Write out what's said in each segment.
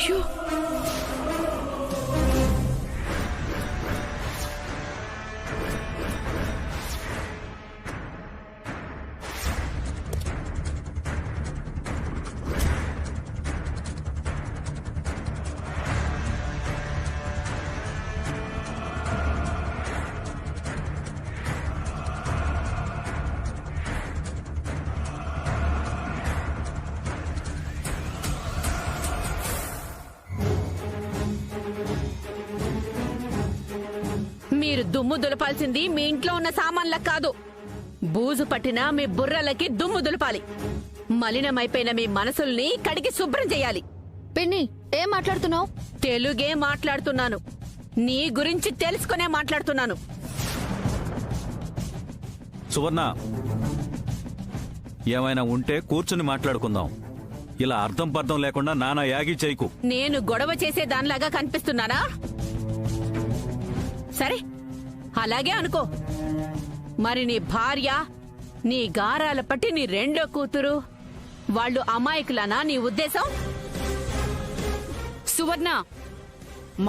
అయ్యో మీరు దుమ్ము దులపాల్సింది మీ ఇంట్లో ఉన్న సామాన్లకు కాదు. బూజు పట్టిన మీ బుర్రలకి దుమ్ము దులపాలి. మలినమైపోయిన మీ మనసుల్ని కడిగి శుభ్రం చేయాలి. పిన్ని, ఏం మాట్లాడుతున్నావు? తెలుగే మాట్లాడుతున్నాను. నీ గురించి తెలుసుకునే మాట్లాడుతున్నాను. సువర్ణ, ఏమైనా ఉంటే కూర్చుని మాట్లాడుకుందాం. ఇలా అర్థం పర్థం లేకుండా నానా యాగి చేయకు. నేను గొడవ చేసే దానిలాగా కనిపిస్తున్నానా? సరే, అలాగే అనుకో. మరి నీ భార్య, నీ గారాల పట్టి నీ రెండో కూతురు, వాళ్ళు అమాయకులనా నీ ఉద్దేశం? సువర్ణ,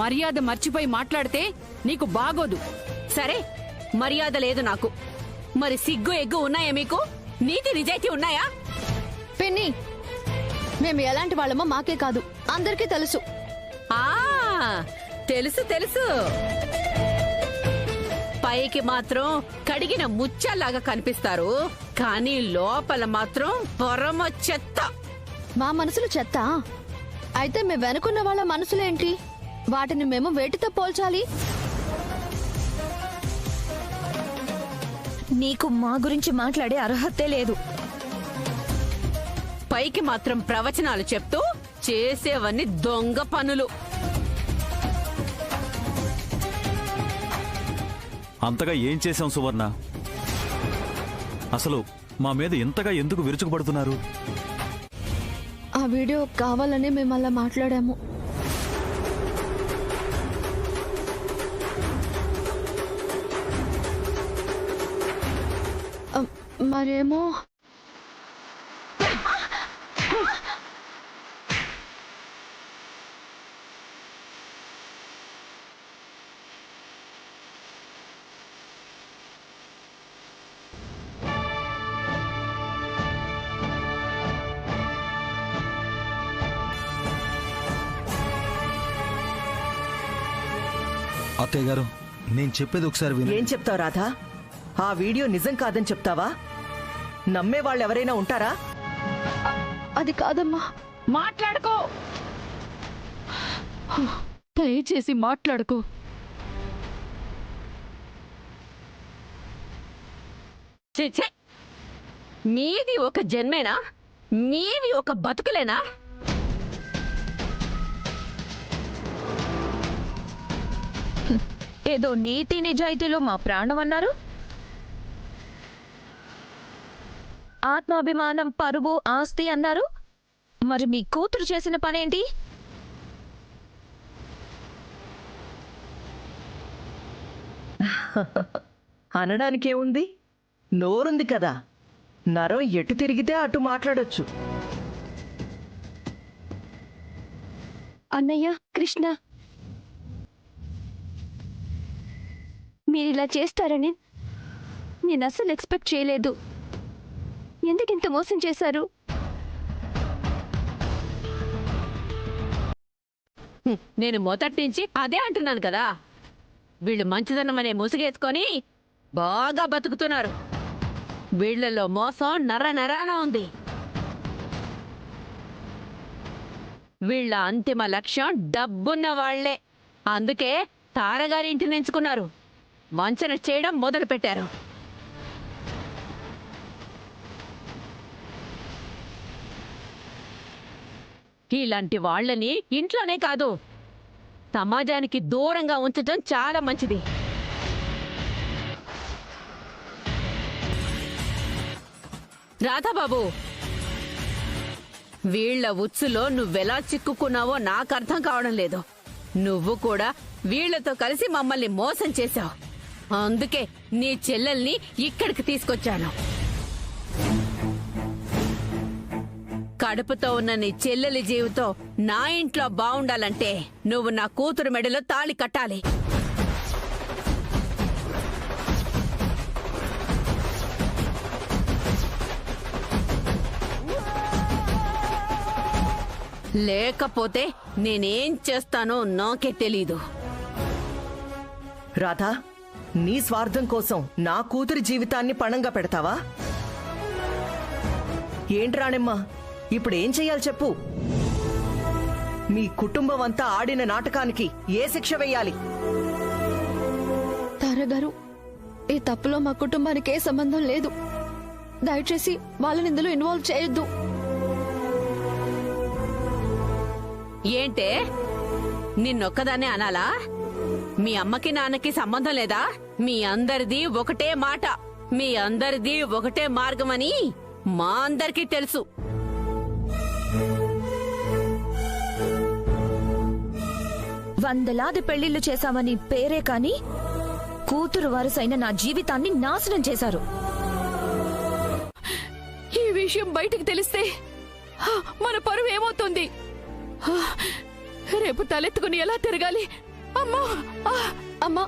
మర్యాద మర్చిపోయి మాట్లాడితే నీకు బాగోదు. సరే, మర్యాద లేదు నాకు. మరి సిగ్గు ఎగ్గు ఉన్నాయా మీకు? నీతి నిజాయితీ ఉన్నాయా? పిన్ని, మేము ఎలాంటి వాళ్ళమో మాకే కాదు, అందరికీ తెలుసు. ఆ తెలుసు తెలుసు. పైకి మాత్రం కడిగిన ముత్యాలాగా కనిపిస్తారు, కానీ లోపల మాత్రం పరమ చెత్త. మా మనసులు చెత్త అయితే మేము వెనుకున్న వాళ్ళ మనసులేంటి? వాటిని మేము వేటితో పోల్చాలి? నీకు మా గురించి మాట్లాడే అర్హతే లేదు. పైకి మాత్రం ప్రవచనాలు చెప్తూ చేసేవన్నీ దొంగ పనులు. అంతగా ఏం చేశాం సువర్ణ? అసలు మా మీద ఇంతగా ఎందుకు విరుచుకుపడుతున్నారు? ఆ వీడియో కావాలనే మేము అలా మాట్లాడాము. మరేమో అత్తయ్య గారు, నేను చెప్పేది ఒకసారి విను. ఏం చెప్తావు రాధా? ఆ వీడియో నిజం కాదని చెప్తావా? నమ్మే వాళ్ళు ఎవరైనా ఉంటారా? అది కాదమ్మా. మాట్లాడుకో, దయచేసి మాట్లాడుకో. ఛీ, ఛీ. మీది ఒక జన్మేనా? మీవి ఒక బతుకులేనా? ఏదో నీతి నిజాయితీలో మా ప్రాణం అన్నారు. ఆత్మాభిమానం, పరువు, ఆస్తి అన్నారు. మరి మీ కూతురు చేసిన పనేంటి? అనడానికేముంది? నోరుంది కదా, నరం ఎటు తిరిగితే అటు మాట్లాడొచ్చు. అన్నయ్య, కృష్ణ, మీరిలా చేస్తారని నేను అస్సలు ఎక్స్పెక్ట్ చేయలేదు. ఎందుకింత మోసం చేశారు? నేను మొదటి నుంచి అదే అంటున్నాను కదా. వీళ్ళు మంచిదనం అనే ముసుగేసుకొని బాగా బతుకుతున్నారు. వీళ్లలో మోసం నర నరాన ఉంది. వీళ్ళ అంతిమ లక్ష్యం డబ్బున్న వాళ్లే. అందుకే తారగారి ఇంటిని ఎంచుకున్నారు. వంచన చేయడం మొదలు పెట్టారు. ఇలాంటి వాళ్ళని ఇంట్లోనే కాదు, సమాజానికి దూరంగా ఉంచడం చాలా మంచిది. రాధాబాబు, వీళ్ల ఉచ్చులో నువ్వెలా చిక్కుకున్నావో నాకు అర్థం కావడం లేదు. నువ్వు కూడా వీళ్లతో కలిసి మమ్మల్ని మోసం చేశావు. అందుకే నీ చెల్లెల్ని ఇక్కడికి తీసుకొచ్చాను. కడుపుతో ఉన్న నీ చెల్లెలి జీవితం నా ఇంట్లో బావుండాలంటే నువ్వు నా కూతురు మెడలో తాళి కట్టాలి. లేకపోతే నేనేం చేస్తానో నాకే తెలీదు. రాధా, నీ స్వార్థం కోసం నా కూతురి జీవితాన్ని పణంగా పెడతావా? ఏంటి రాణెమ్మా, ఇప్పుడేం చెయ్యాలి చెప్పు? మీ కుటుంబం అంతా ఆడిన నాటకానికి ఏ శిక్ష వెయ్యాలి? తారగారు, ఈ తప్పులో మా కుటుంబానికి ఏ సంబంధం లేదు. దయచేసి వాళ్ళని ఇందులో ఇన్వాల్వ్ చేయొద్దు. ఏంటే, నిన్నొక్కదాన్నే అనాలా? మీ అమ్మకి నాన్నకి సంబంధం లేదా? మీ అందరిది ఒకటే మాట, మీ అందరిది ఒకటే మార్గమని మా అందరికీ తెలుసు. వందలాది పెళ్లిళ్లు చేశామని పేరే కాని కూతురు వరుసైన నా జీవితాన్ని నాశనం చేశారు. ఈ విషయం బయటికి తెలిస్తే మన పరువు ఏమవుతుంది? రేపు తలెత్తుకుని ఎలా తిరగాలి? అమ్మా, అమ్మా,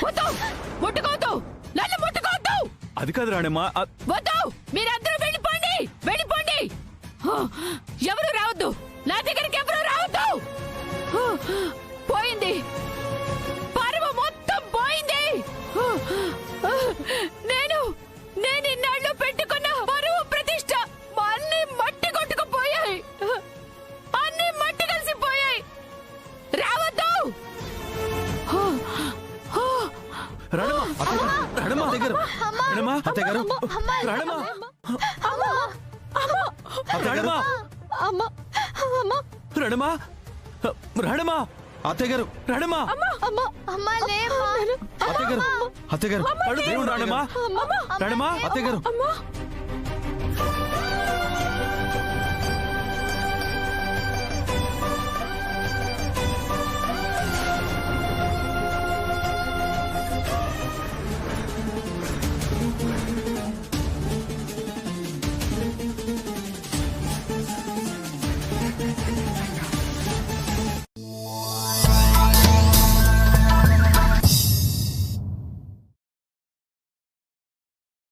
వద్దు, ముట్టుకోవద్దు, నన్ను ముట్టుకోవద్దు. అది కాదు రాణమ్మా. వద్దు, మీరందరూ వెళ్ళిపోండి, వెళ్ళిపోండి. ఎవరు రావద్దు, నా దగ్గరికి ఎవరు రావద్దు. పోయింది, పరువు మొత్తం పోయింది. నేను ఇన్నాళ్ళు పెట్టుకున్న పరువు ప్రతిష్ట అన్ని మట్టి కొట్టుకుపోయాయి, అన్ని మట్టి కలిసిపోయాయి. రావద్దు. రాణమ్మా దగ్గర, రాణమ్మా అత్తయ్య గారు, రాణమ్మా, రాణమ్మా, రాణమ్మా, రాణమ్మా అత్తయ్య గారు, రాణమ్మా, అత్తయ్య గారు, అత్తయ్య గారు, రాణమ్మా, రాణమ్మా, అత్తయ్య గారు.